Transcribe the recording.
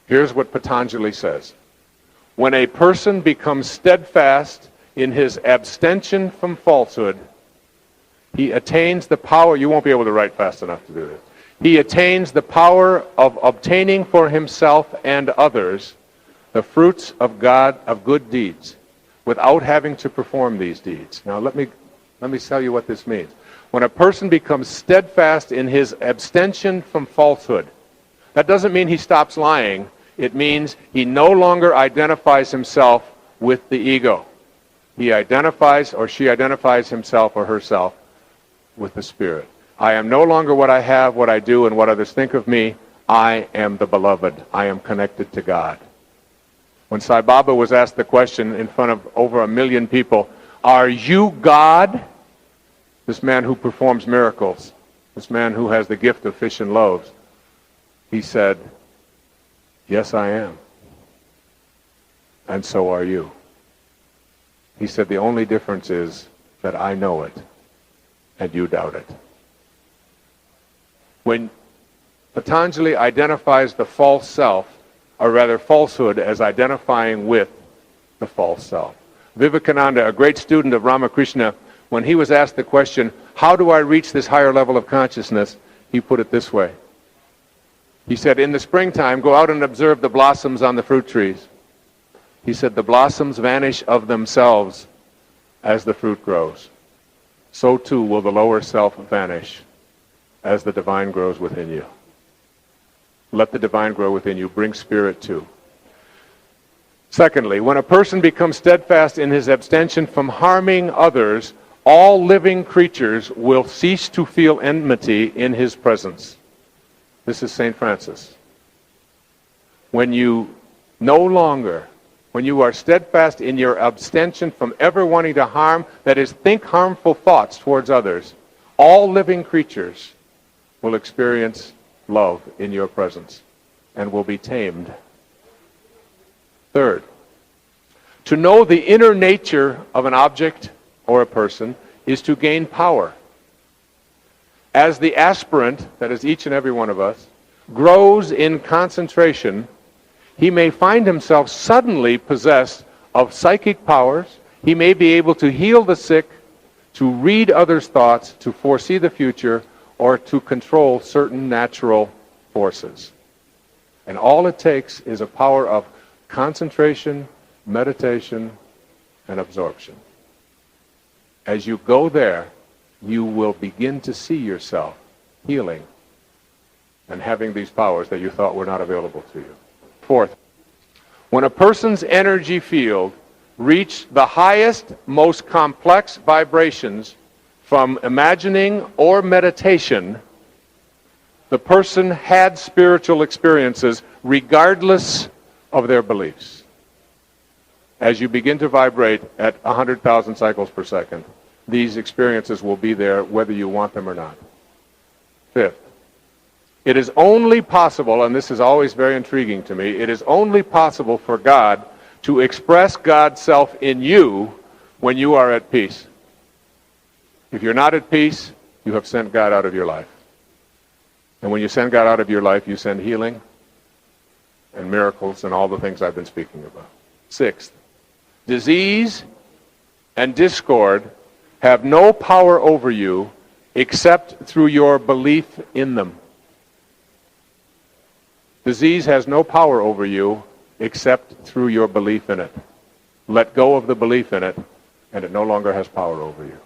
Here's what Patanjali says. When a person becomes steadfast in his abstention from falsehood, he attains the power, you won't be able to write fast enough to do this. He attains the power of obtaining for himself and others the fruits of good deeds, without having to perform these deeds. Now let me tell you what this means. When a person becomes steadfast in his abstention from falsehood, that doesn't mean he stops lying. It means he no longer identifies himself with the ego. He identifies, or she identifies himself or herself with the Spirit. I am no longer what I have, what I do, and what others think of me. I am the beloved. I am connected to God. When Sai Baba was asked the question in front of over 1 million people, are you God? This man who performs miracles, this man who has the gift of fish and loaves, he said, yes, I am. And so are you. He said, the only difference is that I know it and you doubt it. When Patanjali identifies the false self, or rather falsehood, as identifying with the false self. Vivekananda, a great student of Ramakrishna, when he was asked the question, how do I reach this higher level of consciousness? He put it this way. He said, in the springtime, go out and observe the blossoms on the fruit trees. He said, the blossoms vanish of themselves as the fruit grows. So too will the lower self vanish as the divine grows within you. Let the divine grow within you. Bring spirit too. Secondly, when a person becomes steadfast in his abstention from harming others, all living creatures will cease to feel enmity in his presence. This is St. Francis. When you are steadfast in your abstention from ever wanting to harm, that is, think harmful thoughts towards others, all living creatures will experience love in your presence and will be tamed. Third, to know the inner nature of an object or a person is to gain power. As the aspirant, that is each and every one of us, grows in concentration, he may find himself suddenly possessed of psychic powers. He may be able to heal the sick, to read others' thoughts, to foresee the future, or to control certain natural forces. And all it takes is a power of concentration, meditation, and absorption. As you go there, you will begin to see yourself healing and having these powers that you thought were not available to you. Fourth, when a person's energy field reached the highest, most complex vibrations from imagining or meditation, the person had spiritual experiences regardless of their beliefs. As you begin to vibrate at 100,000 cycles per second, these experiences will be there whether you want them or not. Fifth, it is only possible, and this is always very intriguing to me, it is only possible for God to express God's self in you when you are at peace. If you're not at peace, you have sent God out of your life. And when you send God out of your life, you send healing and miracles and all the things I've been speaking about. Sixth, disease and discord have no power over you except through your belief in them. Disease has no power over you except through your belief in it. Let go of the belief in it, and it no longer has power over you.